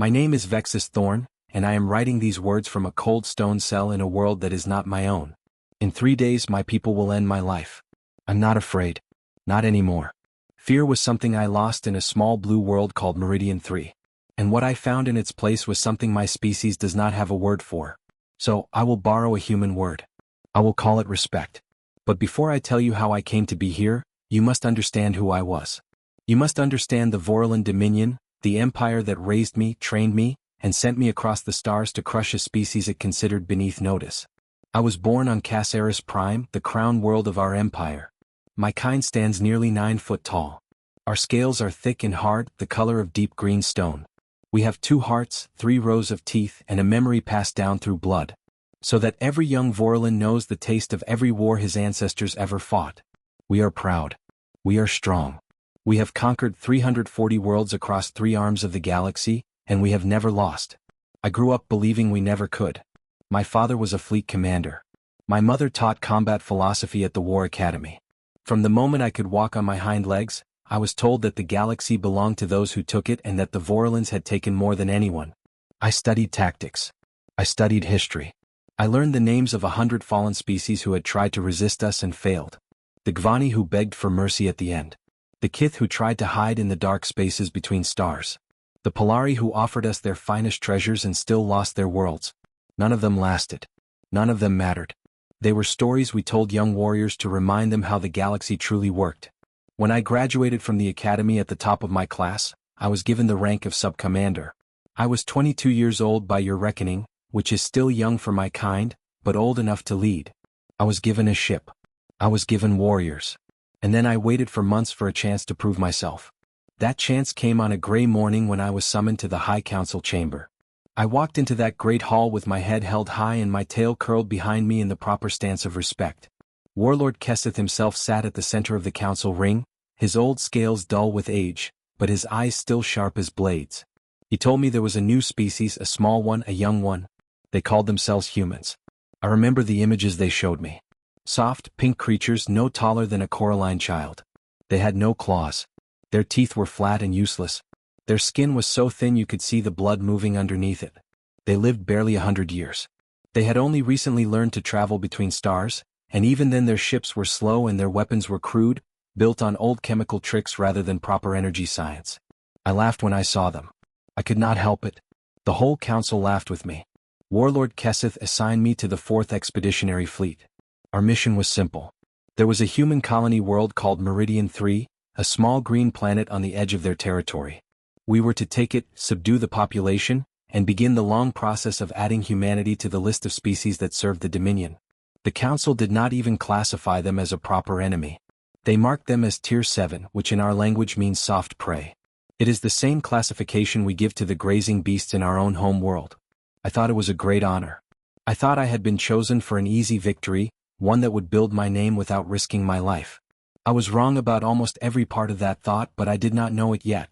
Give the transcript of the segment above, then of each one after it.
My name is Vexus Thorn, and I am writing these words from a cold stone cell in a world that is not my own. In 3 days my people will end my life. I'm not afraid. Not anymore. Fear was something I lost in a small blue world called Meridian 3. And what I found in its place was something my species does not have a word for. So, I will borrow a human word. I will call it respect. But before I tell you how I came to be here, you must understand who I was. You must understand the Vorlon Dominion, the empire that raised me, trained me, and sent me across the stars to crush a species it considered beneath notice. I was born on Caceres Prime, the crown world of our empire. My kind stands nearly 9 foot tall. Our scales are thick and hard, the color of deep green stone. We have 2 hearts, 3 rows of teeth, and a memory passed down through blood. So that every young Vorlon knows the taste of every war his ancestors ever fought. We are proud. We are strong. We have conquered 340 worlds across 3 arms of the galaxy, and we have never lost. I grew up believing we never could. My father was a fleet commander. My mother taught combat philosophy at the War Academy. From the moment I could walk on my hind legs, I was told that the galaxy belonged to those who took it and that the Vorlons had taken more than anyone. I studied tactics. I studied history. I learned the names of 100 fallen species who had tried to resist us and failed. The Gvani who begged for mercy at the end. The Kith who tried to hide in the dark spaces between stars. The Polari who offered us their finest treasures and still lost their worlds. None of them lasted. None of them mattered. They were stories we told young warriors to remind them how the galaxy truly worked. When I graduated from the academy at the top of my class, I was given the rank of sub-commander. I was 22 years old by your reckoning, which is still young for my kind, but old enough to lead. I was given a ship. I was given warriors. And then I waited for months for a chance to prove myself. That chance came on a gray morning when I was summoned to the High Council chamber. I walked into that great hall with my head held high and my tail curled behind me in the proper stance of respect. Warlord Keseth himself sat at the center of the council ring, his old scales dull with age, but his eyes still sharp as blades. He told me there was a new species, a small one, a young one. They called themselves humans. I remember the images they showed me. Soft, pink creatures no taller than a Coraline child. They had no claws. Their teeth were flat and useless. Their skin was so thin you could see the blood moving underneath it. They lived barely 100 years. They had only recently learned to travel between stars, and even then their ships were slow and their weapons were crude, built on old chemical tricks rather than proper energy science. I laughed when I saw them. I could not help it. The whole council laughed with me. Warlord Keseth assigned me to the 4th Expeditionary Fleet. Our mission was simple. There was a human colony world called Meridian 3, a small green planet on the edge of their territory. We were to take it, subdue the population, and begin the long process of adding humanity to the list of species that served the Dominion. The Council did not even classify them as a proper enemy. They marked them as Tier 7, which in our language means soft prey. It is the same classification we give to the grazing beasts in our own home world. I thought it was a great honor. I thought I had been chosen for an easy victory, one that would build my name without risking my life. I was wrong about almost every part of that thought, but I did not know it yet.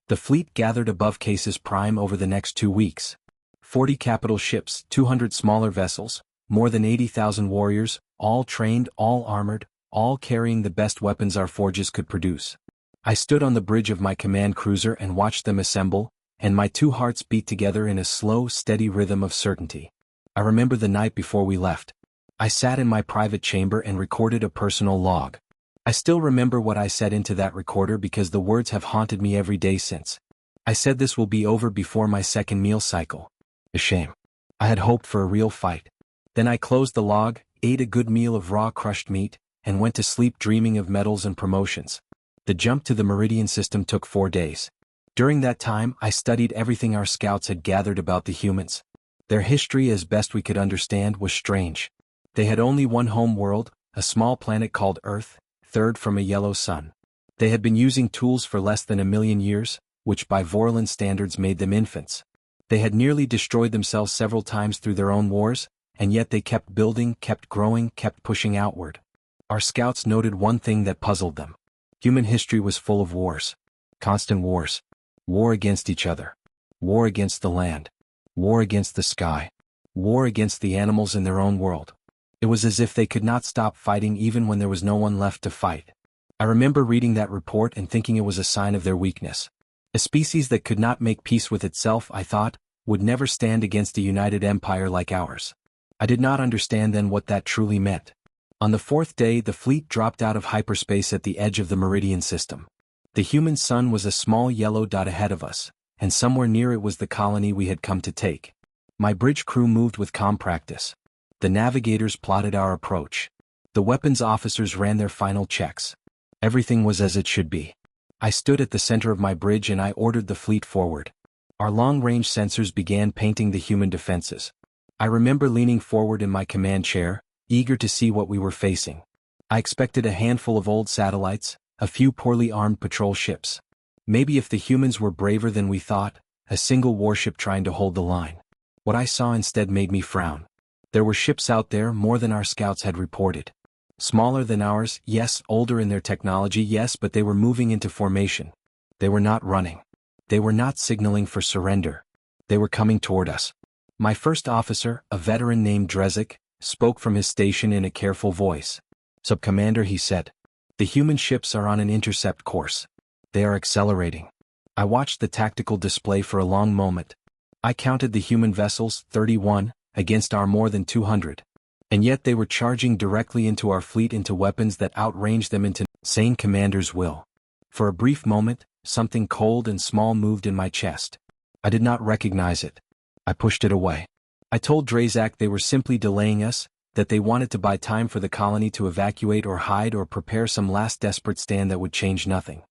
The fleet gathered above Caceres Prime over the next 2 weeks. 40 capital ships, 200 smaller vessels, more than 80,000 warriors, all trained, all armored, all carrying the best weapons our forges could produce. I stood on the bridge of my command cruiser and watched them assemble, and my 2 hearts beat together in a slow, steady rhythm of certainty. I remember the night before we left. I sat in my private chamber and recorded a personal log. I still remember what I said into that recorder because the words have haunted me every day since. I said this will be over before my 2nd meal cycle. A shame. I had hoped for a real fight. Then I closed the log, ate a good meal of raw crushed meat, and went to sleep dreaming of medals and promotions. The jump to the Meridian system took 4 days. During that time, I studied everything our scouts had gathered about the humans. Their history, as best we could understand, was strange. They had only one home world, a small planet called Earth, 3rd from a yellow sun. They had been using tools for less than 1,000,000 years, which by Vorlon standards made them infants. They had nearly destroyed themselves several times through their own wars, and yet they kept building, kept growing, kept pushing outward. Our scouts noted one thing that puzzled them. Human history was full of wars. Constant wars. War against each other. War against the land. War against the sky. War against the animals in their own world. It was as if they could not stop fighting even when there was no one left to fight. I remember reading that report and thinking it was a sign of their weakness. A species that could not make peace with itself, I thought, would never stand against a united empire like ours. I did not understand then what that truly meant. On the fourth day, the fleet dropped out of hyperspace at the edge of the Meridian system. The human sun was a small yellow dot ahead of us, and somewhere near it was the colony we had come to take. My bridge crew moved with calm practice. The navigators plotted our approach. The weapons officers ran their final checks. Everything was as it should be. I stood at the center of my bridge and I ordered the fleet forward. Our long-range sensors began painting the human defenses. I remember leaning forward in my command chair, eager to see what we were facing. I expected a handful of old satellites, a few poorly armed patrol ships. Maybe if the humans were braver than we thought, a single warship trying to hold the line. What I saw instead made me frown. There were ships out there, more than our scouts had reported. Smaller than ours, yes, older in their technology, yes, but they were moving into formation. They were not running. They were not signaling for surrender. They were coming toward us. My first officer, a veteran named Drezek, spoke from his station in a careful voice. "Sub-Commander," he said, "the human ships are on an intercept course. They are accelerating." I watched the tactical display for a long moment. I counted the human vessels, 31, against our more than 200. And yet they were charging directly into our fleet, into weapons that outranged them into sane commander's will. For a brief moment, something cold and small moved in my chest. I did not recognize it. I pushed it away. I told Drezak they were simply delaying us, that they wanted to buy time for the colony to evacuate or hide or prepare some last desperate stand that would change nothing.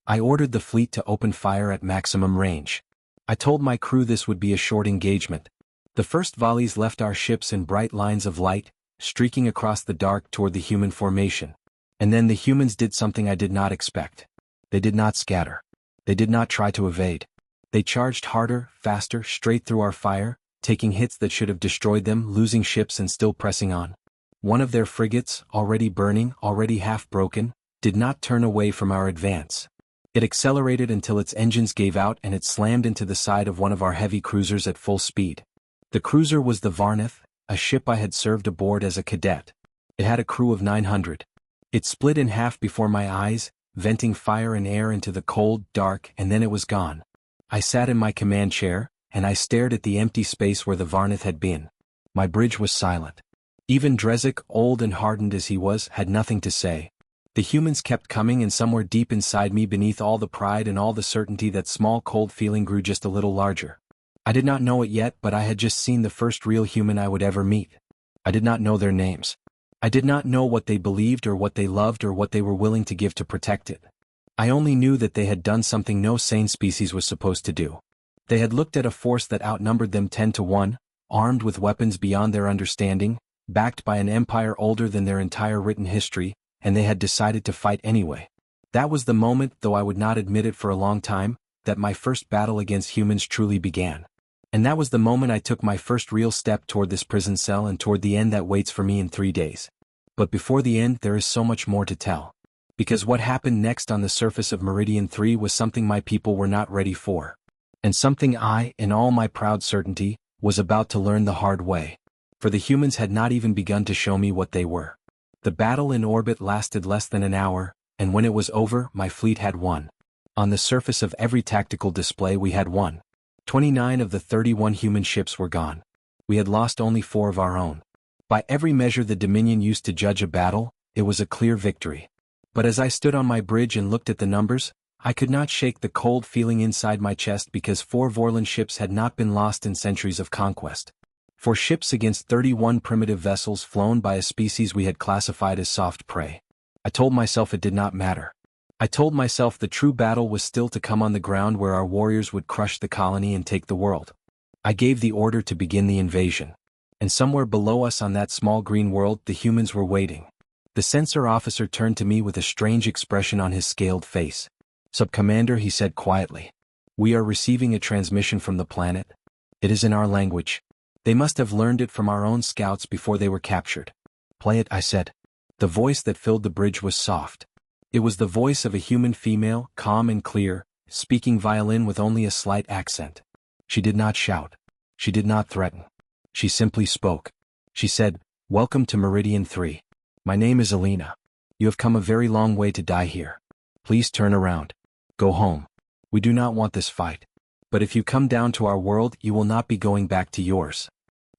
I ordered the fleet to open fire at maximum range. I told my crew this would be a short engagement. The first volleys left our ships in bright lines of light, streaking across the dark toward the human formation. And then the humans did something I did not expect. They did not scatter. They did not try to evade. They charged harder, faster, straight through our fire, taking hits that should have destroyed them, losing ships and still pressing on. One of their frigates, already burning, already half broken, did not turn away from our advance. It accelerated until its engines gave out and it slammed into the side of one of our heavy cruisers at full speed. The cruiser was the Varnath, a ship I had served aboard as a cadet. It had a crew of 900. It split in half before my eyes, venting fire and air into the cold, dark, and then it was gone. I sat in my command chair, and I stared at the empty space where the Varnath had been. My bridge was silent. Even Drezek, old and hardened as he was, had nothing to say. The humans kept coming, and somewhere deep inside me, beneath all the pride and all the certainty, that small cold feeling grew just a little larger. I did not know it yet, but I had just seen the first real human I would ever meet. I did not know their names. I did not know what they believed or what they loved or what they were willing to give to protect it. I only knew that they had done something no sane species was supposed to do. They had looked at a force that outnumbered them 10 to 1, armed with weapons beyond their understanding, backed by an empire older than their entire written history, and they had decided to fight anyway. That was the moment, though I would not admit it for a long time, that my first battle against humans truly began. And that was the moment I took my first real step toward this prison cell and toward the end that waits for me in 3 days. But before the end, there is so much more to tell. Because what happened next on the surface of Meridian 3 was something my people were not ready for. And something I, in all my proud certainty, was about to learn the hard way. For the humans had not even begun to show me what they were. The battle in orbit lasted less than an hour, and when it was over, my fleet had won. On the surface of every tactical display we had won. 29 of the 31 human ships were gone. We had lost only 4 of our own. By every measure the Dominion used to judge a battle, it was a clear victory. But as I stood on my bridge and looked at the numbers, I could not shake the cold feeling inside my chest, because 4 Vorlon ships had not been lost in centuries of conquest. 4 ships against 31 primitive vessels flown by a species we had classified as soft prey. I told myself it did not matter. I told myself the true battle was still to come on the ground, where our warriors would crush the colony and take the world. I gave the order to begin the invasion. And somewhere below us on that small green world, the humans were waiting. The sensor officer turned to me with a strange expression on his scaled face. "Sub-Commander," he said quietly. "We are receiving a transmission from the planet. It is in our language. They must have learned it from our own scouts before they were captured." "Play it," I said. The voice that filled the bridge was soft. It was the voice of a human female, calm and clear, speaking violin with only a slight accent. She did not shout. She did not threaten. She simply spoke. She said, "Welcome to Meridian 3. My name is Alina. You have come a very long way to die here. Please turn around. Go home." We do not want this fight. But if you come down to our world, you will not be going back to yours.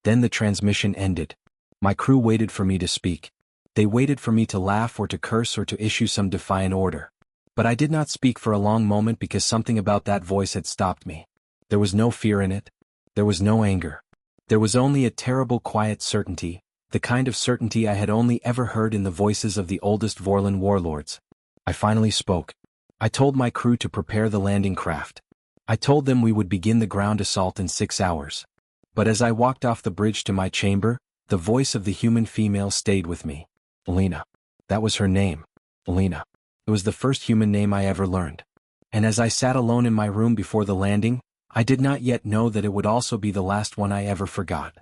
Then the transmission ended. My crew waited for me to speak. They waited for me to laugh or to curse or to issue some defiant order. But I did not speak for a long moment because something about that voice had stopped me. There was no fear in it. There was no anger. There was only a terrible quiet certainty, the kind of certainty I had only ever heard in the voices of the oldest Vorlon warlords. I finally spoke. I told my crew to prepare the landing craft. I told them we would begin the ground assault in 6 hours. But as I walked off the bridge to my chamber, the voice of the human female stayed with me. Alina. That was her name. Alina. It was the first human name I ever learned. And as I sat alone in my room before the landing, I did not yet know that it would also be the last one I ever forgot.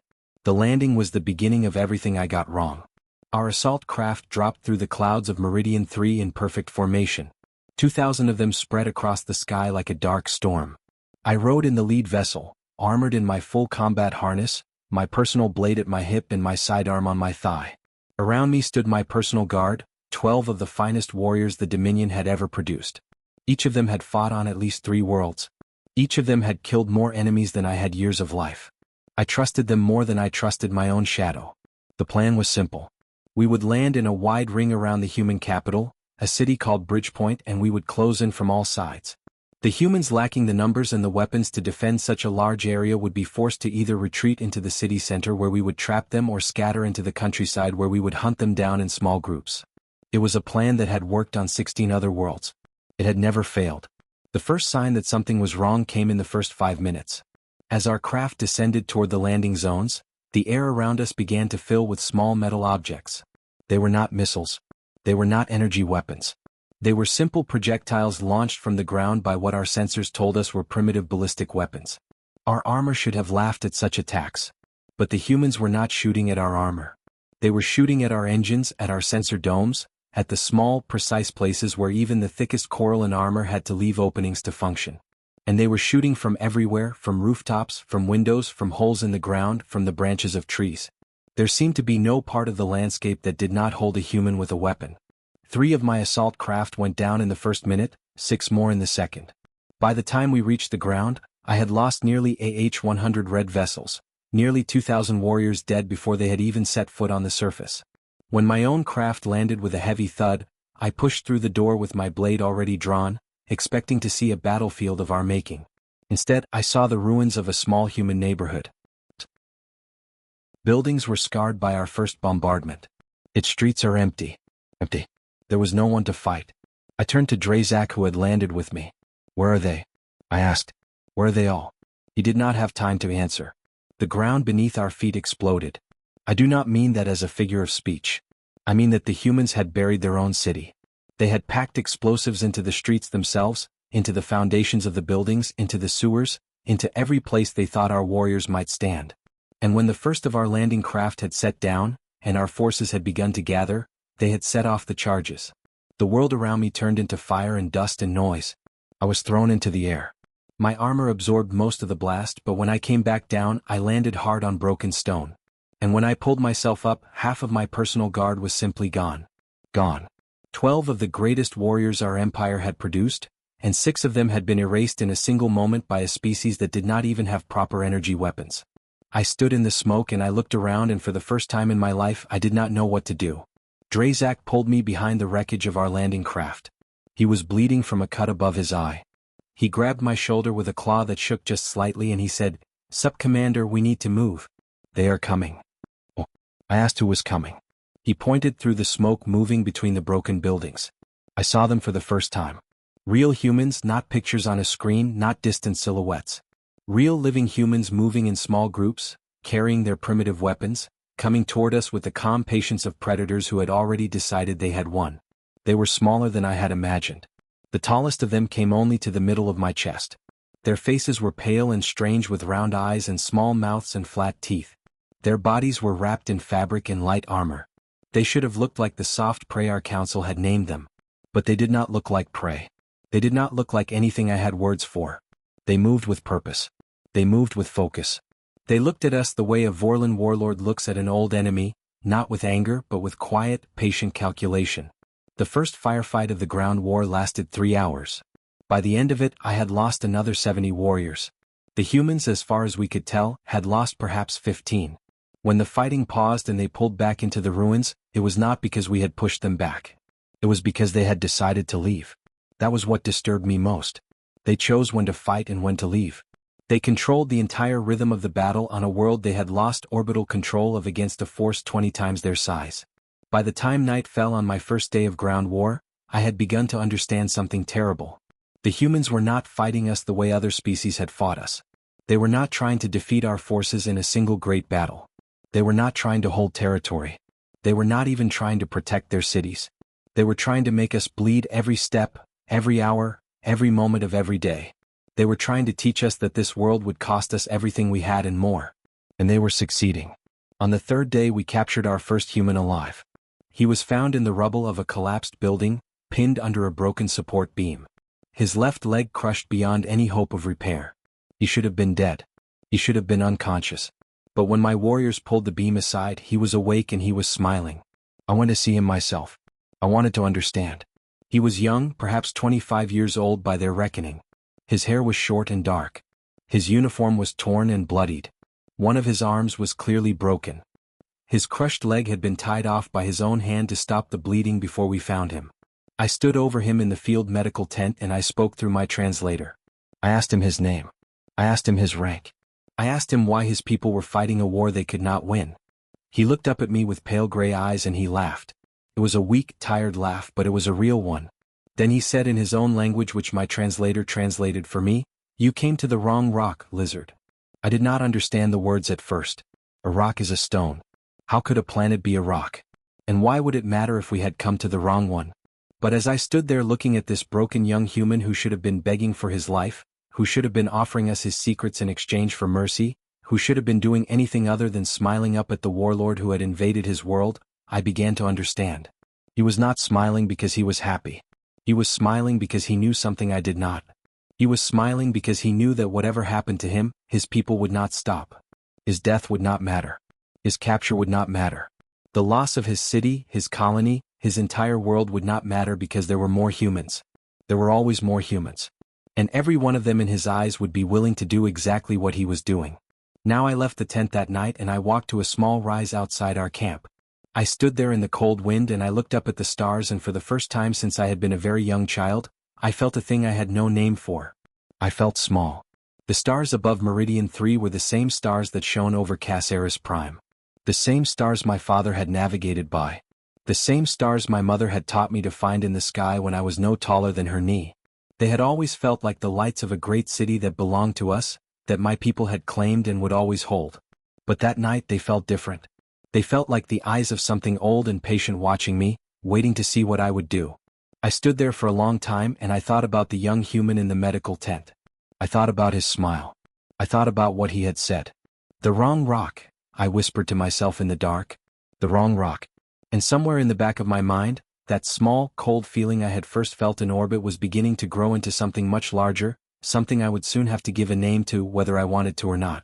The landing was the beginning of everything I got wrong. Our assault craft dropped through the clouds of Meridian 3 in perfect formation. 2,000 of them spread across the sky like a dark storm. I rode in the lead vessel, armored in my full combat harness, my personal blade at my hip and my sidearm on my thigh. Around me stood my personal guard, 12 of the finest warriors the Dominion had ever produced. Each of them had fought on at least 3 worlds. Each of them had killed more enemies than I had years of life. I trusted them more than I trusted my own shadow. The plan was simple. We would land in a wide ring around the human capital, a city called Bridgepoint, and we would close in from all sides. The humans lacking the numbers and the weapons to defend such a large area would be forced to either retreat into the city center where we would trap them or scatter into the countryside where we would hunt them down in small groups. It was a plan that had worked on 16 other worlds. It had never failed. The first sign that something was wrong came in the first 5 minutes. As our craft descended toward the landing zones, the air around us began to fill with small metal objects. They were not missiles. They were not energy weapons. They were simple projectiles launched from the ground by what our sensors told us were primitive ballistic weapons. Our armor should have laughed at such attacks. But the humans were not shooting at our armor. They were shooting at our engines, at our sensor domes, at the small, precise places where even the thickest coral in armor had to leave openings to function. And they were shooting from everywhere, from rooftops, from windows, from holes in the ground, from the branches of trees. There seemed to be no part of the landscape that did not hold a human with a weapon. 3 of my assault craft went down in the first minute, 6 more in the second. By the time we reached the ground, I had lost nearly 100 red vessels, nearly 2,000 warriors dead before they had even set foot on the surface. When my own craft landed with a heavy thud, I pushed through the door with my blade already drawn, expecting to see a battlefield of our making. Instead, I saw the ruins of a small human neighborhood. Buildings were scarred by our first bombardment. Its streets are empty. Empty. There was no one to fight. I turned to Drazak, who had landed with me. "Where are they?" I asked. "Where are they all?" He did not have time to answer. The ground beneath our feet exploded. I do not mean that as a figure of speech. I mean that the humans had buried their own city. They had packed explosives into the streets themselves, into the foundations of the buildings, into the sewers, into every place they thought our warriors might stand. And when the first of our landing craft had set down, and our forces had begun to gather, they had set off the charges. The world around me turned into fire and dust and noise. I was thrown into the air. My armor absorbed most of the blast, but when I came back down, I landed hard on broken stone. And when I pulled myself up, half of my personal guard was simply gone. Gone. 12 of the greatest warriors our empire had produced, and 6 of them had been erased in a single moment by a species that did not even have proper energy weapons. I stood in the smoke and I looked around, and for the first time in my life I did not know what to do. Drazak pulled me behind the wreckage of our landing craft. He was bleeding from a cut above his eye. He grabbed my shoulder with a claw that shook just slightly and he said, "Sup, Commander, we need to move." "They are coming." Oh. I asked who was coming. He pointed through the smoke moving between the broken buildings. I saw them for the first time. Real humans, not pictures on a screen, not distant silhouettes. Real living humans moving in small groups, carrying their primitive weapons, coming toward us with the calm patience of predators who had already decided they had won. They were smaller than I had imagined. The tallest of them came only to the middle of my chest. Their faces were pale and strange with round eyes and small mouths and flat teeth. Their bodies were wrapped in fabric and light armor. They should have looked like the soft prey our council had named them. But they did not look like prey. They did not look like anything I had words for. They moved with purpose. They moved with focus. They looked at us the way a Vorlon warlord looks at an old enemy, not with anger but with quiet, patient calculation. The first firefight of the ground war lasted 3 hours. By the end of it, I had lost another 70 warriors. The humans, as far as we could tell, had lost perhaps 15. When the fighting paused and they pulled back into the ruins, it was not because we had pushed them back. It was because they had decided to leave. That was what disturbed me most. They chose when to fight and when to leave. They controlled the entire rhythm of the battle on a world they had lost orbital control of against a force 20 times their size. By the time night fell on my first day of ground war, I had begun to understand something terrible. The humans were not fighting us the way other species had fought us. They were not trying to defeat our forces in a single great battle. They were not trying to hold territory. They were not even trying to protect their cities. They were trying to make us bleed every step, every hour, every moment of every day. They were trying to teach us that this world would cost us everything we had and more. And they were succeeding. On the third day we captured our first human alive. He was found in the rubble of a collapsed building, pinned under a broken support beam. His left leg crushed beyond any hope of repair. He should have been dead. He should have been unconscious. But when my warriors pulled the beam aside, he was awake and he was smiling. I went to see him myself. I wanted to understand. He was young, perhaps 25 years old by their reckoning. His hair was short and dark. His uniform was torn and bloodied. One of his arms was clearly broken. His crushed leg had been tied off by his own hand to stop the bleeding before we found him. I stood over him in the field medical tent and I spoke through my translator. I asked him his name. I asked him his rank. I asked him why his people were fighting a war they could not win. He looked up at me with pale gray eyes and he laughed. It was a weak, tired laugh, but it was a real one. Then he said in his own language, which my translator translated for me, "You came to the wrong rock, lizard." I did not understand the words at first. A rock is a stone. How could a planet be a rock? And why would it matter if we had come to the wrong one? But as I stood there looking at this broken young human who should have been begging for his life, who should have been offering us his secrets in exchange for mercy, who should have been doing anything other than smiling up at the warlord who had invaded his world, I began to understand. He was not smiling because he was happy. He was smiling because he knew something I did not. He was smiling because he knew that whatever happened to him, his people would not stop. His death would not matter. His capture would not matter. The loss of his city, his colony, his entire world would not matter because there were more humans. There were always more humans. And every one of them in his eyes would be willing to do exactly what he was doing. Now I left the tent that night and I walked to a small rise outside our camp. I stood there in the cold wind and I looked up at the stars, and for the first time since I had been a very young child, I felt a thing I had no name for. I felt small. The stars above Meridian 3 were the same stars that shone over Caceres Prime. The same stars my father had navigated by. The same stars my mother had taught me to find in the sky when I was no taller than her knee. They had always felt like the lights of a great city that belonged to us, that my people had claimed and would always hold. But that night they felt different. They felt like the eyes of something old and patient watching me, waiting to see what I would do. I stood there for a long time and I thought about the young human in the medical tent. I thought about his smile. I thought about what he had said. "The wrong rock," I whispered to myself in the dark. The wrong rock. And somewhere in the back of my mind, that small, cold feeling I had first felt in orbit was beginning to grow into something much larger, something I would soon have to give a name to whether I wanted to or not.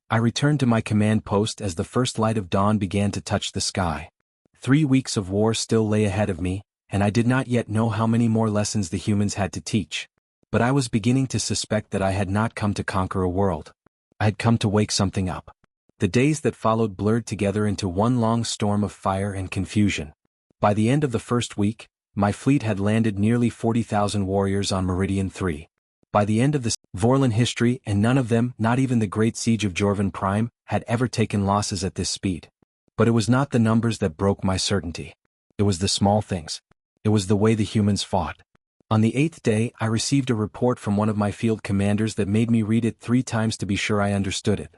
I returned to my command post as the first light of dawn began to touch the sky. 3 weeks of war still lay ahead of me, and I did not yet know how many more lessons the humans had to teach. But I was beginning to suspect that I had not come to conquer a world. I had come to wake something up. The days that followed blurred together into one long storm of fire and confusion. By the end of the first week, my fleet had landed nearly 40,000 warriors on Meridian 3. By the end of the Vorlon history, and none of them, not even the Great Siege of Jorvan Prime, had ever taken losses at this speed. But it was not the numbers that broke my certainty. It was the small things. It was the way the humans fought. On the 8th day, I received a report from one of my field commanders that made me read it 3 times to be sure I understood it.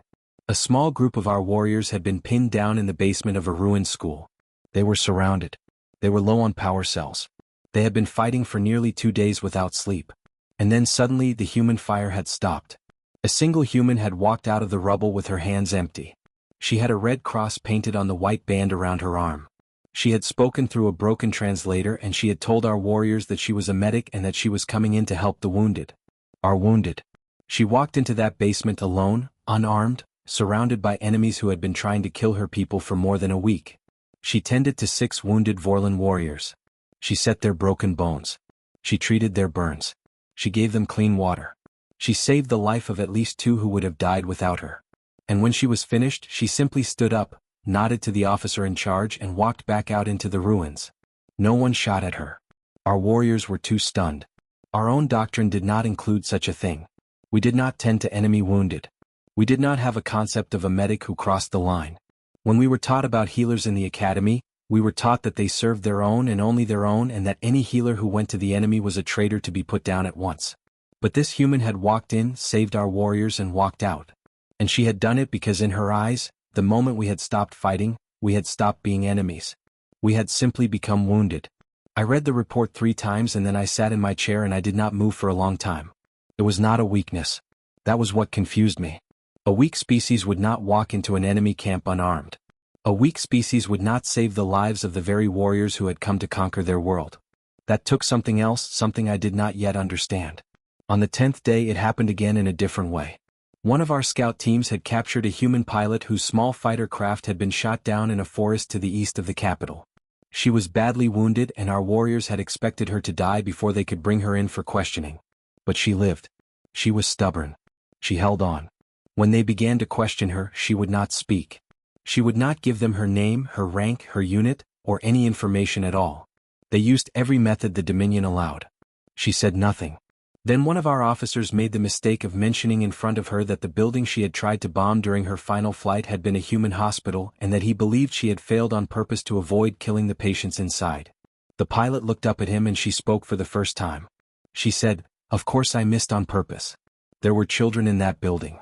A small group of our warriors had been pinned down in the basement of a ruined school. They were surrounded. They were low on power cells. They had been fighting for nearly 2 days without sleep. And then suddenly the human fire had stopped. A single human had walked out of the rubble with her hands empty. She had a red cross painted on the white band around her arm. She had spoken through a broken translator and she had told our warriors that she was a medic and that she was coming in to help the wounded. Our wounded. She walked into that basement alone, unarmed, surrounded by enemies who had been trying to kill her people for more than a week. She tended to 6 wounded Vorlon warriors. She set their broken bones. She treated their burns. She gave them clean water. She saved the life of at least 2 who would have died without her. And when she was finished, she simply stood up, nodded to the officer in charge and walked back out into the ruins. No one shot at her. Our warriors were too stunned. Our own doctrine did not include such a thing. We did not tend to enemy wounded. We did not have a concept of a medic who crossed the line. When we were taught about healers in the academy, we were taught that they served their own and only their own, and that any healer who went to the enemy was a traitor to be put down at once. But this human had walked in, saved our warriors and walked out. And she had done it because in her eyes, the moment we had stopped fighting, we had stopped being enemies. We had simply become wounded. I read the report 3 times and then I sat in my chair and I did not move for a long time. It was not a weakness. That was what confused me. A weak species would not walk into an enemy camp unarmed. A weak species would not save the lives of the very warriors who had come to conquer their world. That took something else, something I did not yet understand. On the 10th day it happened again in a different way. One of our scout teams had captured a human pilot whose small fighter craft had been shot down in a forest to the east of the capital. She was badly wounded and our warriors had expected her to die before they could bring her in for questioning. But she lived. She was stubborn. She held on. When they began to question her, she would not speak. She would not give them her name, her rank, her unit, or any information at all. They used every method the Dominion allowed. She said nothing. Then one of our officers made the mistake of mentioning in front of her that the building she had tried to bomb during her final flight had been a human hospital and that he believed she had failed on purpose to avoid killing the patients inside. The pilot looked up at him and she spoke for the first time. She said, "Of course I missed on purpose. There were children in that building."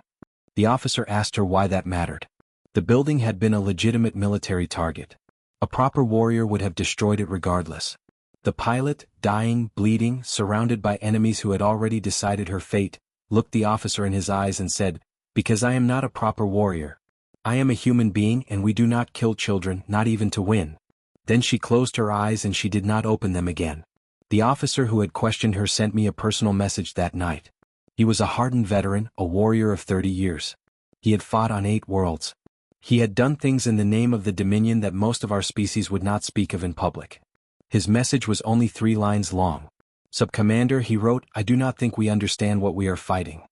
The officer asked her why that mattered. The building had been a legitimate military target. A proper warrior would have destroyed it regardless. The pilot, dying, bleeding, surrounded by enemies who had already decided her fate, looked the officer in his eyes and said, "Because I am not a proper warrior. I am a human being and we do not kill children, not even to win." Then she closed her eyes and she did not open them again. The officer who had questioned her sent me a personal message that night. He was a hardened veteran, a warrior of 30 years. He had fought on 8 worlds. He had done things in the name of the Dominion that most of our species would not speak of in public. His message was only 3 lines long. "Sub-Commander," he wrote, "I do not think we understand what we are fighting.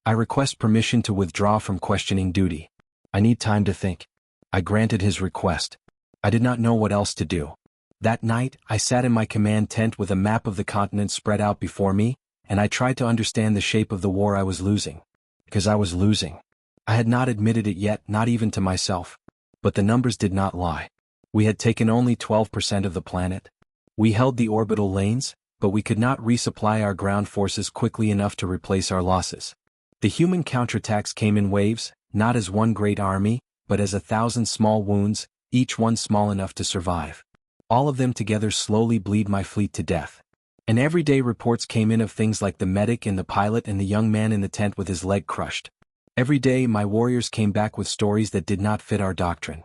I request permission to withdraw from questioning duty. I need time to think." I granted his request. I did not know what else to do. That night, I sat in my command tent with a map of the continent spread out before me, and I tried to understand the shape of the war I was losing. Because I was losing. I had not admitted it yet, not even to myself. But the numbers did not lie. We had taken only 12% of the planet. We held the orbital lanes, but we could not resupply our ground forces quickly enough to replace our losses. The human counterattacks came in waves, not as one great army, but as 1,000 small wounds, each one small enough to survive. All of them together slowly bleed my fleet to death. And every day reports came in of things like the medic and the pilot and the young man in the tent with his leg crushed. Every day my warriors came back with stories that did not fit our doctrine.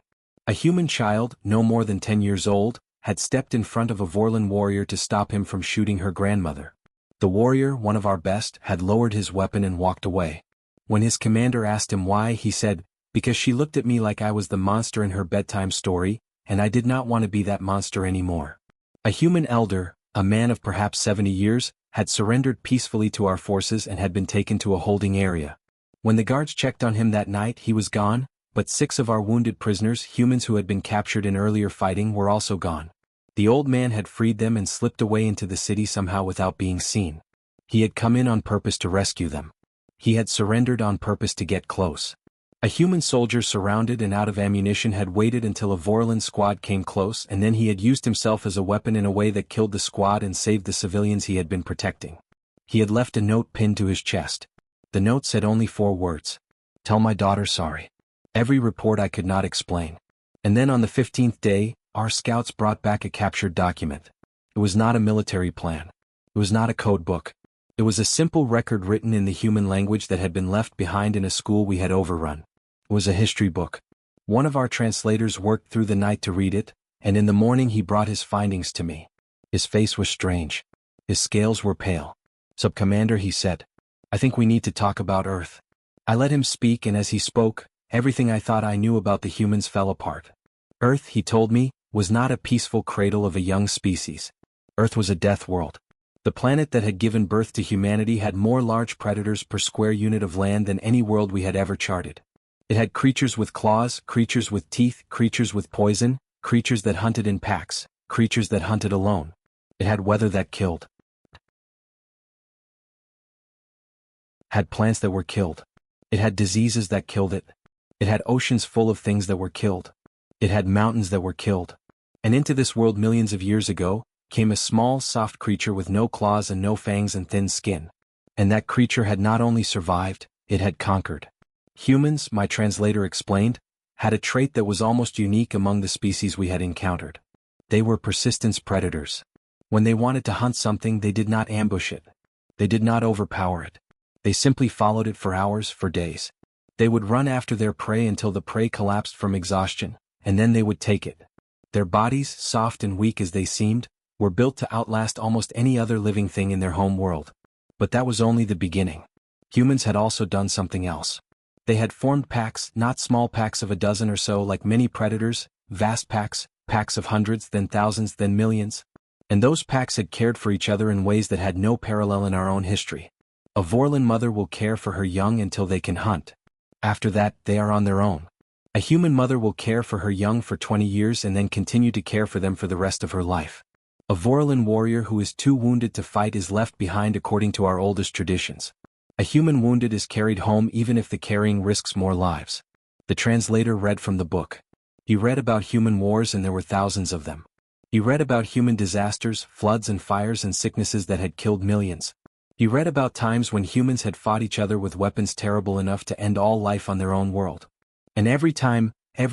A human child, no more than 10 years old, had stepped in front of a Vorlon warrior to stop him from shooting her grandmother. The warrior, one of our best, had lowered his weapon and walked away. When his commander asked him why, he said, "Because she looked at me like I was the monster in her bedtime story, and I did not want to be that monster anymore." A human elder, a man of perhaps 70 years, had surrendered peacefully to our forces and had been taken to a holding area. When the guards checked on him that night, he was gone, but 6 of our wounded prisoners, humans who had been captured in earlier fighting, were also gone. The old man had freed them and slipped away into the city somehow without being seen. He had come in on purpose to rescue them. He had surrendered on purpose to get close. A human soldier surrounded and out of ammunition had waited until a Vorlon squad came close, and then he had used himself as a weapon in a way that killed the squad and saved the civilians he had been protecting. He had left a note pinned to his chest. The note said only 4 words. "Tell my daughter sorry." Every report I could not explain. And then on the 15th day, our scouts brought back a captured document. It was not a military plan. It was not a code book. It was a simple record written in the human language that had been left behind in a school we had overrun. It was a history book. One of our translators worked through the night to read it, and in the morning he brought his findings to me. His face was strange. His scales were pale. "Sub-Commander," he said, "I think we need to talk about Earth." I let him speak, and as he spoke, everything I thought I knew about the humans fell apart. Earth, he told me, was not a peaceful cradle of a young species. Earth was a death world. The planet that had given birth to humanity had more large predators per square unit of land than any world we had ever charted. It had creatures with claws, creatures with teeth, creatures with poison, creatures that hunted in packs, creatures that hunted alone. It had weather that killed. Had plants that were killed. It had diseases that killed it. It had oceans full of things that were killed. It had mountains that were killed. And into this world millions of years ago, came a small, soft creature with no claws and no fangs and thin skin. And that creature had not only survived, it had conquered. Humans, my translator explained, had a trait that was almost unique among the species we had encountered. They were persistence predators. When they wanted to hunt something, they did not ambush it. They did not overpower it. They simply followed it for hours, for days. They would run after their prey until the prey collapsed from exhaustion, and then they would take it. Their bodies, soft and weak as they seemed, were built to outlast almost any other living thing in their home world. But that was only the beginning. Humans had also done something else. They had formed packs, not small packs of a dozen or so like many predators, vast packs, packs of hundreds, then thousands, then millions. And those packs had cared for each other in ways that had no parallel in our own history. A Vorlon mother will care for her young until they can hunt. After that, they are on their own. A human mother will care for her young for 20 years and then continue to care for them for the rest of her life. A Vorlon warrior who is too wounded to fight is left behind according to our oldest traditions. A human wounded is carried home even if the carrying risks more lives. The translator read from the book. He read about human wars, and there were thousands of them. He read about human disasters, floods and fires and sicknesses that had killed millions. He read about times when humans had fought each other with weapons terrible enough to end all life on their own world. And every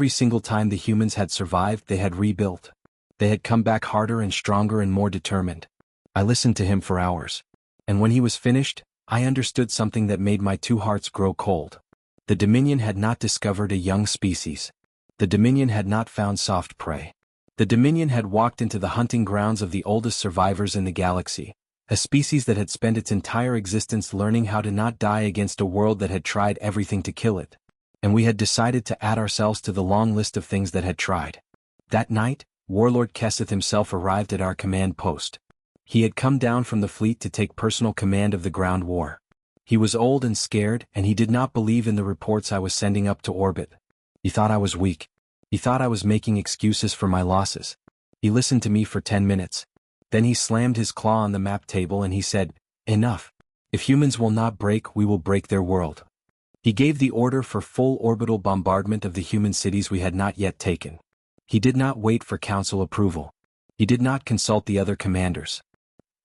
single time the humans had survived, they had rebuilt. They had come back harder and stronger and more determined. I listened to him for hours. And when he was finished, I understood something that made my two hearts grow cold. The Dominion had not discovered a young species. The Dominion had not found soft prey. The Dominion had walked into the hunting grounds of the oldest survivors in the galaxy, a species that had spent its entire existence learning how to not die against a world that had tried everything to kill it. And we had decided to add ourselves to the long list of things that had tried. That night, Warlord Keseth himself arrived at our command post. He had come down from the fleet to take personal command of the ground war. He was old and scared, and he did not believe in the reports I was sending up to orbit. He thought I was weak. He thought I was making excuses for my losses. He listened to me for 10 minutes. Then he slammed his claw on the map table and he said, "Enough. If humans will not break, we will break their world." He gave the order for full orbital bombardment of the human cities we had not yet taken. He did not wait for council approval. He did not consult the other commanders.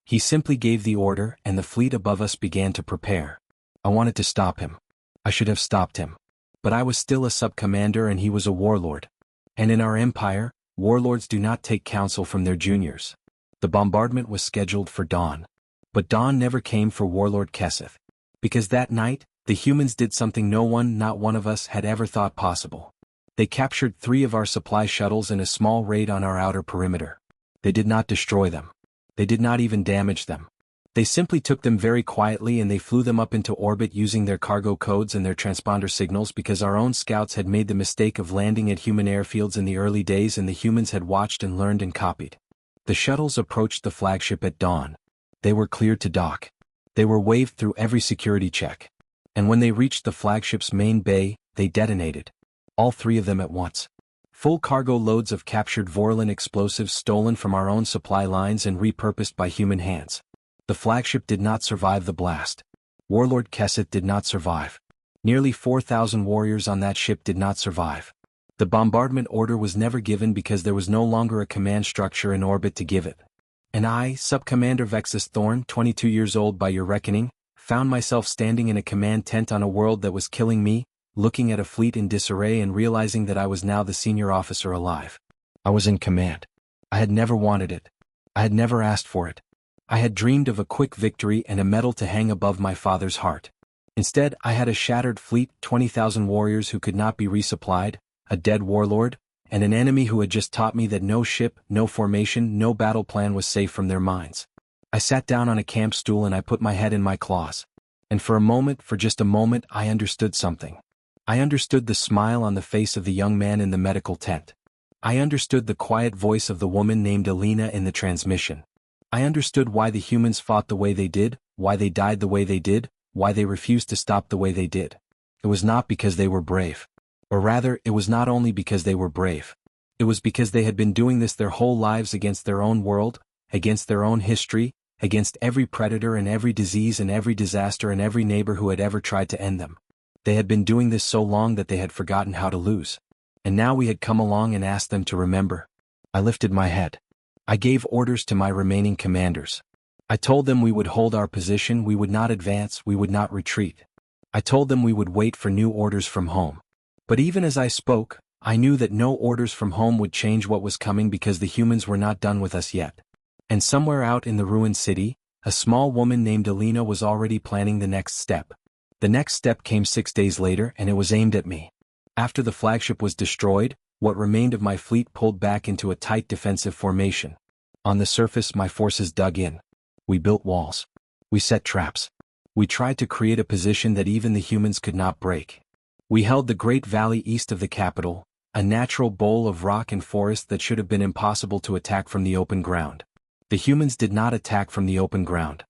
He simply gave the order, and the fleet above us began to prepare. I wanted to stop him. I should have stopped him. But I was still a sub-commander and he was a warlord. And in our empire, warlords do not take counsel from their juniors. The bombardment was scheduled for dawn. But dawn never came for Warlord Keseth. Because that night, the humans did something no one, not one of us, had ever thought possible. They captured 3 of our supply shuttles in a small raid on our outer perimeter. They did not destroy them. They did not even damage them. They simply took them very quietly and they flew them up into orbit using their cargo codes and their transponder signals, because our own scouts had made the mistake of landing at human airfields in the early days and the humans had watched and learned and copied. The shuttles approached the flagship at dawn. They were cleared to dock. They were waved through every security check. And when they reached the flagship's main bay, they detonated. All 3 of them at once. Full cargo loads of captured Vorlon explosives stolen from our own supply lines and repurposed by human hands. The flagship did not survive the blast. Warlord Keseth did not survive. Nearly 4,000 warriors on that ship did not survive. The bombardment order was never given because there was no longer a command structure in orbit to give it. And I, Sub-Commander Vexus Thorn, 22 years old by your reckoning, found myself standing in a command tent on a world that was killing me, looking at a fleet in disarray and realizing that I was now the senior officer alive. I was in command. I had never wanted it. I had never asked for it. I had dreamed of a quick victory and a medal to hang above my father's heart. Instead, I had a shattered fleet, 20,000 warriors who could not be resupplied, a dead warlord, and an enemy who had just taught me that no ship, no formation, no battle plan was safe from their minds. I sat down on a camp stool and I put my head in my claws. And for a moment, for just a moment, I understood something. I understood the smile on the face of the young man in the medical tent. I understood the quiet voice of the woman named Alina in the transmission. I understood why the humans fought the way they did, why they died the way they did, why they refused to stop the way they did. It was not because they were brave. Or rather, it was not only because they were brave. It was because they had been doing this their whole lives against their own world, against their own history, against every predator and every disease and every disaster and every neighbor who had ever tried to end them. They had been doing this so long that they had forgotten how to lose. And now we had come along and asked them to remember. I lifted my head. I gave orders to my remaining commanders. I told them we would hold our position, we would not advance, we would not retreat. I told them we would wait for new orders from home. But even as I spoke, I knew that no orders from home would change what was coming because the humans were not done with us yet. And somewhere out in the ruined city, a small woman named Alina was already planning the next step. The next step came 6 days later and it was aimed at me. After the flagship was destroyed, what remained of my fleet pulled back into a tight defensive formation. On the surface, my forces dug in. We built walls. We set traps. We tried to create a position that even the humans could not break. We held the great valley east of the capital, a natural bowl of rock and forest that should have been impossible to attack from the open ground. The humans did not attack from the open ground.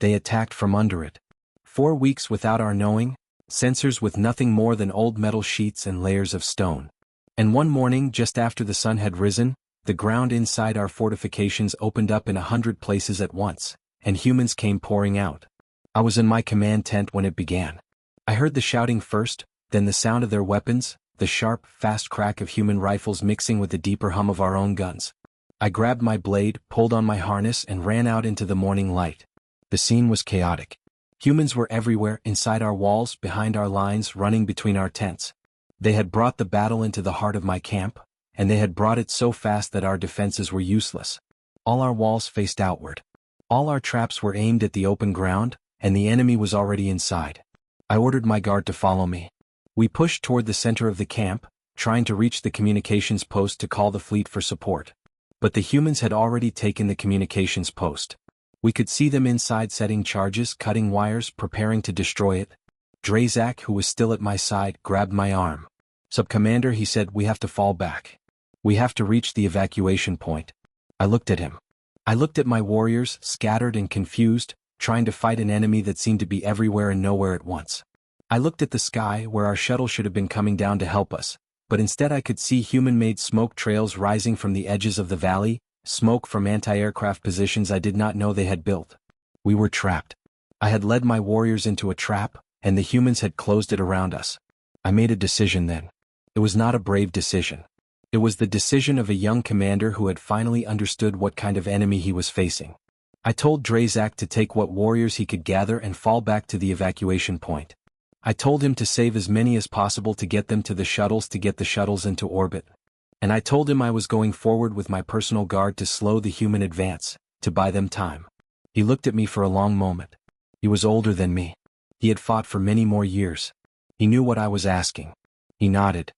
They attacked from under it. 4 weeks without our knowing, sensors with nothing more than old metal sheets and layers of stone. And one morning, just after the sun had risen, the ground inside our fortifications opened up in 100 places at once, and humans came pouring out. I was in my command tent when it began. I heard the shouting first, then the sound of their weapons, the sharp, fast crack of human rifles mixing with the deeper hum of our own guns. I grabbed my blade, pulled on my harness, and ran out into the morning light. The scene was chaotic. Humans were everywhere, inside our walls, behind our lines, running between our tents. They had brought the battle into the heart of my camp, and they had brought it so fast that our defenses were useless. All our walls faced outward. All our traps were aimed at the open ground, and the enemy was already inside. I ordered my guard to follow me. We pushed toward the center of the camp, trying to reach the communications post to call the fleet for support. But the humans had already taken the communications post. We could see them inside setting charges, cutting wires, preparing to destroy it. Drazak, who was still at my side, grabbed my arm. "Sub-Commander," he said, "we have to fall back. We have to reach the evacuation point." I looked at him. I looked at my warriors, scattered and confused, trying to fight an enemy that seemed to be everywhere and nowhere at once. I looked at the sky, where our shuttle should have been coming down to help us, but instead I could see human-made smoke trails rising from the edges of the valley, smoke from anti-aircraft positions I did not know they had built. We were trapped. I had led my warriors into a trap, and the humans had closed it around us. I made a decision then. It was not a brave decision. It was the decision of a young commander who had finally understood what kind of enemy he was facing. I told Drazak to take what warriors he could gather and fall back to the evacuation point. I told him to save as many as possible to get them to the shuttles to get the shuttles into orbit. And I told him I was going forward with my personal guard to slow the human advance, to buy them time. He looked at me for a long moment. He was older than me. He had fought for many more years. He knew what I was asking. He nodded.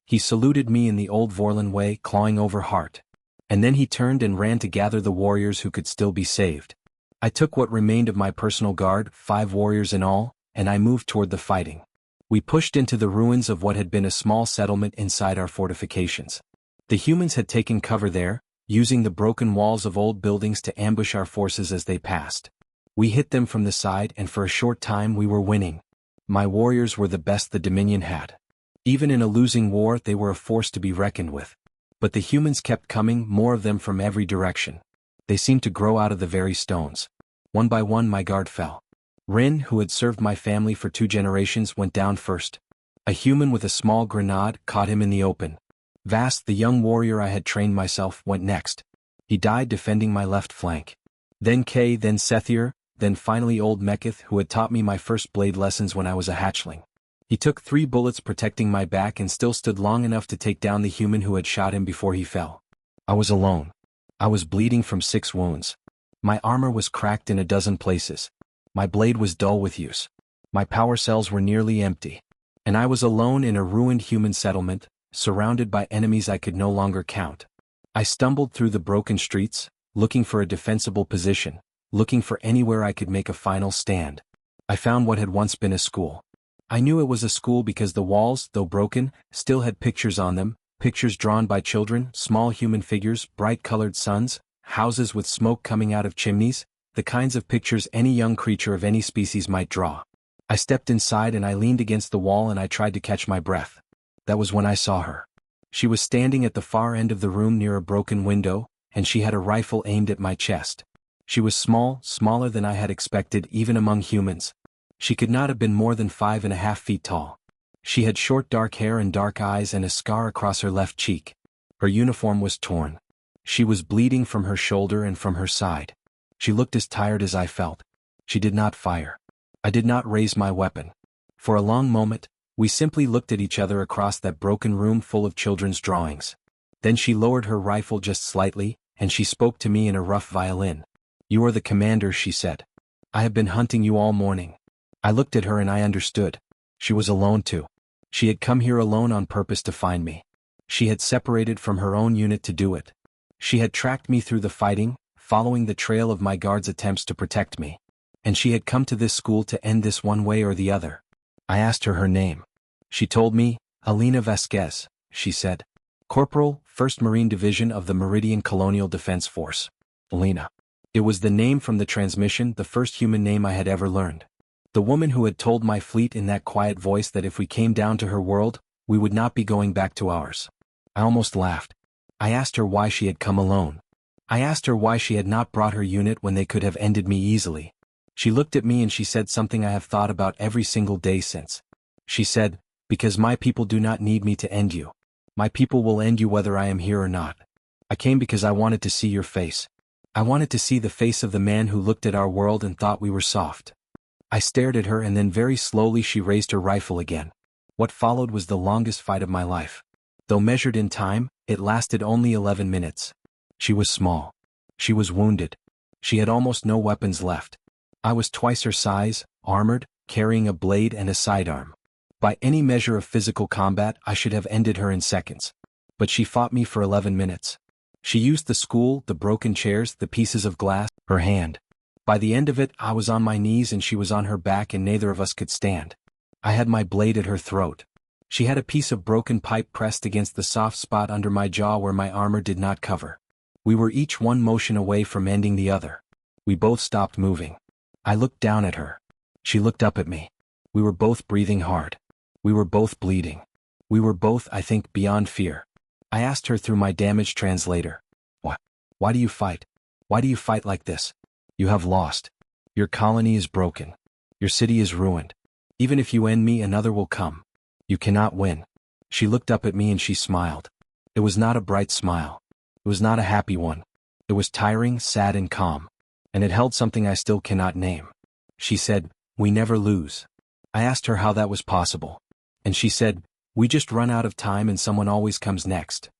He saluted me in the old Vorlon way, clawing over heart. And then he turned and ran to gather the warriors who could still be saved. I took what remained of my personal guard, 5 warriors in all, and I moved toward the fighting. We pushed into the ruins of what had been a small settlement inside our fortifications. The humans had taken cover there, using the broken walls of old buildings to ambush our forces as they passed. We hit them from the side, and for a short time we were winning. My warriors were the best the Dominion had. Even in a losing war, they were a force to be reckoned with. But the humans kept coming, more of them from every direction. They seemed to grow out of the very stones. One by one my guard fell. Rin, who had served my family for 2 generations, went down first. A human with a small grenade caught him in the open. Vast, the young warrior I had trained myself, went next. He died defending my left flank. Then Kay, then Sethier, then finally old Mekith, who had taught me my first blade lessons when I was a hatchling. He took 3 bullets protecting my back and still stood long enough to take down the human who had shot him before he fell. I was alone. I was bleeding from 6 wounds. My armor was cracked in a dozen places. My blade was dull with use. My power cells were nearly empty. And I was alone in a ruined human settlement, surrounded by enemies I could no longer count. I stumbled through the broken streets, looking for a defensible position, looking for anywhere I could make a final stand. I found what had once been a school. I knew it was a school because the walls, though broken, still had pictures on them, pictures drawn by children, small human figures, bright-colored suns, houses with smoke coming out of chimneys, the kinds of pictures any young creature of any species might draw. I stepped inside and I leaned against the wall and I tried to catch my breath. That was when I saw her. She was standing at the far end of the room near a broken window, and she had a rifle aimed at my chest. She was small, smaller than I had expected even among humans. She could not have been more than 5.5 feet tall. She had short dark hair and dark eyes and a scar across her left cheek. Her uniform was torn. She was bleeding from her shoulder and from her side. She looked as tired as I felt. She did not fire. I did not raise my weapon. For a long moment, we simply looked at each other across that broken room full of children's drawings. Then she lowered her rifle just slightly, and she spoke to me in a rough violin. "You are the commander," she said. "I have been hunting you all morning." I looked at her and I understood. She was alone too. She had come here alone on purpose to find me. She had separated from her own unit to do it. She had tracked me through the fighting, following the trail of my guards' attempts to protect me. And she had come to this school to end this one way or the other. I asked her name. She told me, "Alina Vasquez," she said. "Corporal, 1st Marine Division of the Meridian Colonial Defense Force." Alina. It was the name from the transmission, the first human name I had ever learned. The woman who had told my fleet in that quiet voice that if we came down to her world, we would not be going back to ours. I almost laughed. I asked her why she had come alone. I asked her why she had not brought her unit when they could have ended me easily. She looked at me and she said something I have thought about every single day since. She said, "Because my people do not need me to end you. My people will end you whether I am here or not. I came because I wanted to see your face. I wanted to see the face of the man who looked at our world and thought we were soft." I stared at her and then very slowly she raised her rifle again. What followed was the longest fight of my life. Though measured in time, it lasted only 11 minutes. She was small. She was wounded. She had almost no weapons left. I was twice her size, armored, carrying a blade and a sidearm. By any measure of physical combat, I should have ended her in seconds. But she fought me for 11 minutes. She used the school, the broken chairs, the pieces of glass, her hand. By the end of it, I was on my knees and she was on her back and neither of us could stand. I had my blade at her throat. She had a piece of broken pipe pressed against the soft spot under my jaw where my armor did not cover. We were each one motion away from ending the other. We both stopped moving. I looked down at her. She looked up at me. We were both breathing hard. We were both bleeding. We were both, I think, beyond fear. I asked her through my damaged translator. Why do you fight? Why do you fight like this? You have lost. Your colony is broken. Your city is ruined. Even if you end me, another will come. You cannot win." She looked up at me and she smiled. It was not a bright smile. It was not a happy one. It was tiring, sad and calm. And it held something I still cannot name. She said, "We never lose." I asked her how that was possible. And she said, "We just run out of time and someone always comes next."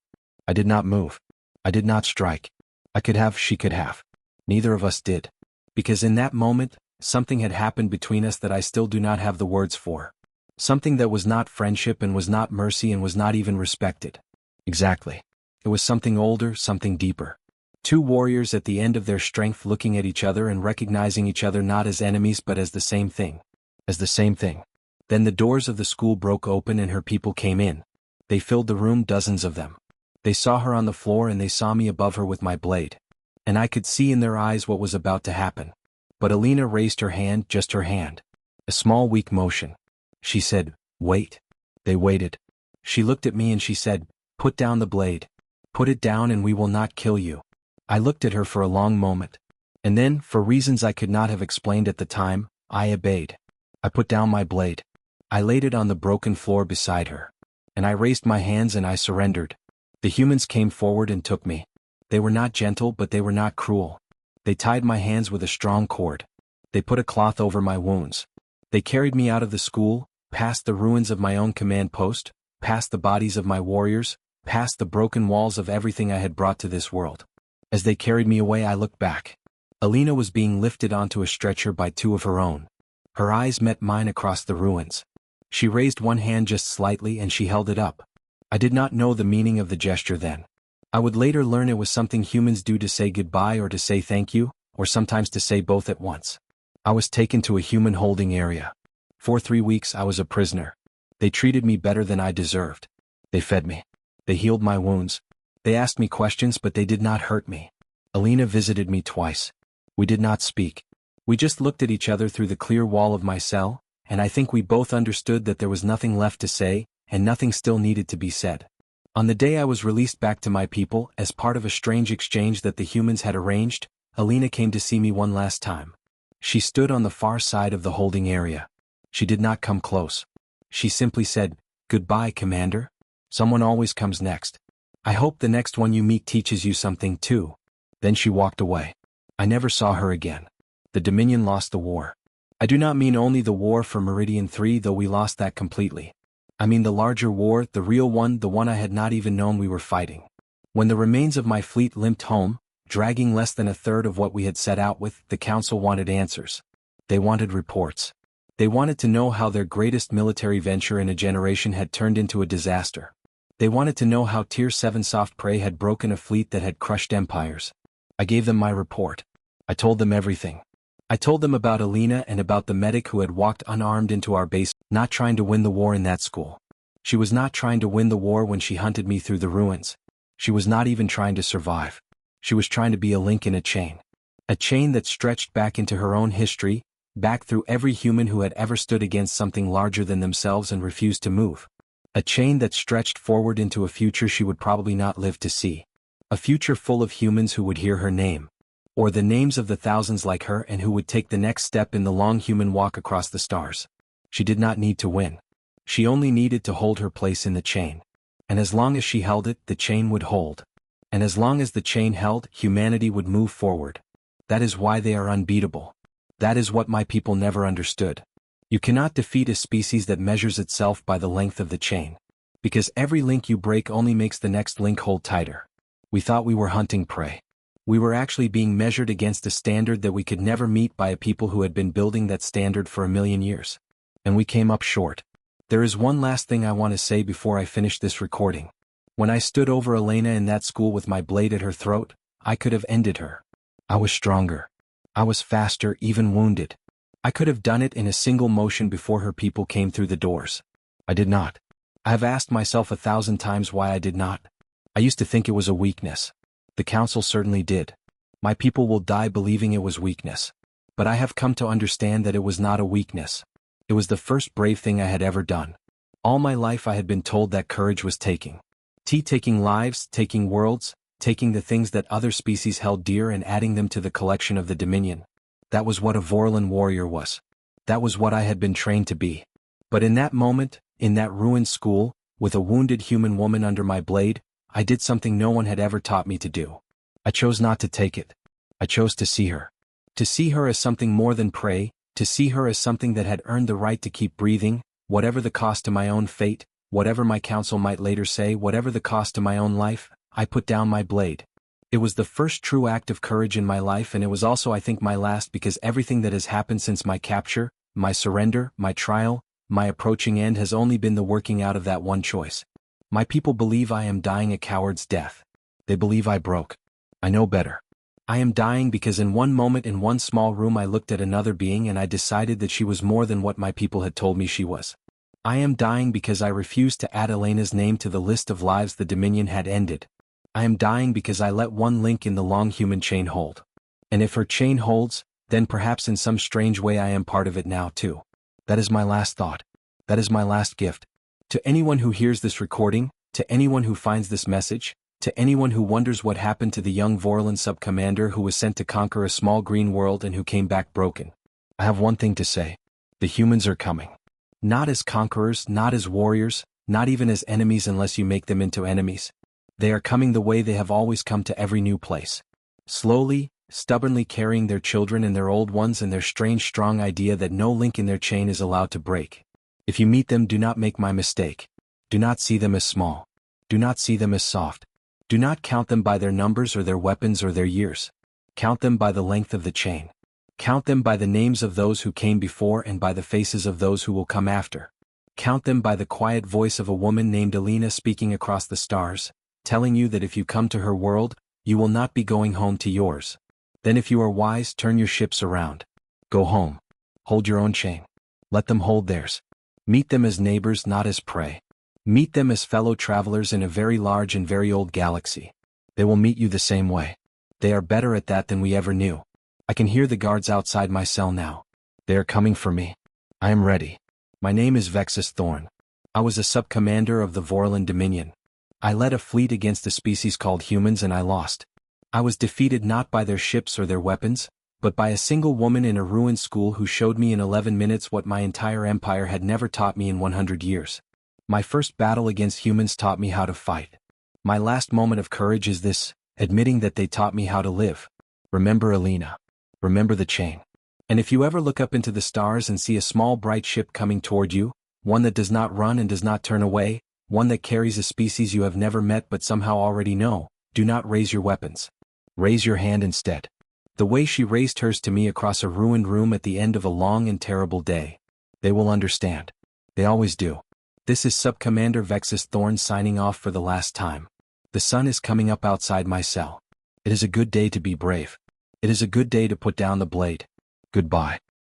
I did not move. I did not strike. I could have, she could have. Neither of us did. Because in that moment, something had happened between us that I still do not have the words for. Something that was not friendship and was not mercy and was not even respected. Exactly. It was something older, something deeper. Two warriors at the end of their strength looking at each other and recognizing each other not as enemies but as the same thing. As the same thing. Then the doors of the school broke open and her people came in. They filled the room, dozens of them. They saw her on the floor and they saw me above her with my blade. And I could see in their eyes what was about to happen. But Alina raised her hand, just her hand. A small weak motion. She said, "Wait." They waited. She looked at me and she said, "Put down the blade. Put it down and we will not kill you." I looked at her for a long moment. And then, for reasons I could not have explained at the time, I obeyed. I put down my blade. I laid it on the broken floor beside her. And I raised my hands and I surrendered. The humans came forward and took me. They were not gentle but they were not cruel. They tied my hands with a strong cord. They put a cloth over my wounds. They carried me out of the school, past the ruins of my own command post, past the bodies of my warriors, past the broken walls of everything I had brought to this world. As they carried me away I looked back. Alina was being lifted onto a stretcher by two of her own. Her eyes met mine across the ruins. She raised one hand just slightly and she held it up. I did not know the meaning of the gesture then. I would later learn it was something humans do to say goodbye or to say thank you, or sometimes to say both at once. I was taken to a human holding area. For 3 weeks I was a prisoner. They treated me better than I deserved. They fed me. They healed my wounds. They asked me questions but they did not hurt me. Alina visited me twice. We did not speak. We just looked at each other through the clear wall of my cell, and I think we both understood that there was nothing left to say, and nothing still needed to be said. On the day I was released back to my people, as part of a strange exchange that the humans had arranged, Alina came to see me one last time. She stood on the far side of the holding area. She did not come close. She simply said, "Goodbye, Commander. Someone always comes next. I hope the next one you meet teaches you something too." Then she walked away. I never saw her again. The Dominion lost the war. I do not mean only the war for Meridian 3, though we lost that completely. I mean the larger war, the real one, the one I had not even known we were fighting. When the remains of my fleet limped home, dragging less than a third of what we had set out with, the Council wanted answers. They wanted reports. They wanted to know how their greatest military venture in a generation had turned into a disaster. They wanted to know how Tier 7 soft prey had broken a fleet that had crushed empires. I gave them my report. I told them everything. I told them about Alina and about the medic who had walked unarmed into our base, not trying to win the war in that school. She was not trying to win the war when she hunted me through the ruins. She was not even trying to survive. She was trying to be a link in a chain. A chain that stretched back into her own history, back through every human who had ever stood against something larger than themselves and refused to move. A chain that stretched forward into a future she would probably not live to see. A future full of humans who would hear her name, or the names of the thousands like her and who would take the next step in the long human walk across the stars. She did not need to win. She only needed to hold her place in the chain. And as long as she held it, the chain would hold. And as long as the chain held, humanity would move forward. That is why they are unbeatable. That is what my people never understood. You cannot defeat a species that measures itself by the length of the chain. Because every link you break only makes the next link hold tighter. We thought we were hunting prey. We were actually being measured against a standard that we could never meet by a people who had been building that standard for 1,000,000 years. And we came up short. There is one last thing I want to say before I finish this recording. When I stood over Elena in that school with my blade at her throat, I could have ended her. I was stronger. I was faster, even wounded. I could have done it in a single motion before her people came through the doors. I did not. I have asked myself 1,000 times why I did not. I used to think it was a weakness. The Council certainly did. My people will die believing it was weakness. But I have come to understand that it was not a weakness. It was the first brave thing I had ever done. All my life I had been told that courage was taking lives, taking worlds, taking the things that other species held dear and adding them to the collection of the Dominion. That was what a Vorlon warrior was. That was what I had been trained to be. But in that moment, in that ruined school, with a wounded human woman under my blade, I did something no one had ever taught me to do. I chose not to take it. I chose to see her. To see her as something more than prey, to see her as something that had earned the right to keep breathing, whatever the cost to my own fate, whatever my council might later say, whatever the cost to my own life, I put down my blade. It was the first true act of courage in my life, and it was also, I think, my last, because everything that has happened since my capture, my surrender, my trial, my approaching end has only been the working out of that one choice. My people believe I am dying a coward's death. They believe I broke. I know better. I am dying because in one moment in one small room I looked at another being and I decided that she was more than what my people had told me she was. I am dying because I refused to add Elena's name to the list of lives the Dominion had ended. I am dying because I let one link in the long human chain hold. And if her chain holds, then perhaps in some strange way I am part of it now too. That is my last thought. That is my last gift. To anyone who hears this recording, to anyone who finds this message, to anyone who wonders what happened to the young Vorlon sub-commander who was sent to conquer a small green world and who came back broken, I have one thing to say. The humans are coming. Not as conquerors, not as warriors, not even as enemies unless you make them into enemies. They are coming the way they have always come to every new place. Slowly, stubbornly carrying their children and their old ones and their strange strong idea that no link in their chain is allowed to break. If you meet them, do not make my mistake. Do not see them as small. Do not see them as soft. Do not count them by their numbers or their weapons or their years. Count them by the length of the chain. Count them by the names of those who came before and by the faces of those who will come after. Count them by the quiet voice of a woman named Alina speaking across the stars, telling you that if you come to her world, you will not be going home to yours. Then if you are wise, turn your ships around. Go home. Hold your own chain. Let them hold theirs. Meet them as neighbors, not as prey. Meet them as fellow travelers in a very large and very old galaxy. They will meet you the same way. They are better at that than we ever knew. I can hear the guards outside my cell now. They are coming for me. I am ready. My name is Vexus Thorn. I was a sub-commander of the Vorlon Dominion. I led a fleet against a species called humans and I lost. I was defeated not by their ships or their weapons, but by a single woman in a ruined school who showed me in 11 minutes what my entire empire had never taught me in 100 years. My first battle against humans taught me how to fight. My last moment of courage is this, admitting that they taught me how to live. Remember Alina. Remember the chain. And if you ever look up into the stars and see a small bright ship coming toward you, one that does not run and does not turn away, one that carries a species you have never met but somehow already know, do not raise your weapons. Raise your hand instead. The way she raised hers to me across a ruined room at the end of a long and terrible day. They will understand. They always do. This is Sub-Commander Vexus Thorn signing off for the last time. The sun is coming up outside my cell. It is a good day to be brave. It is a good day to put down the blade. Goodbye.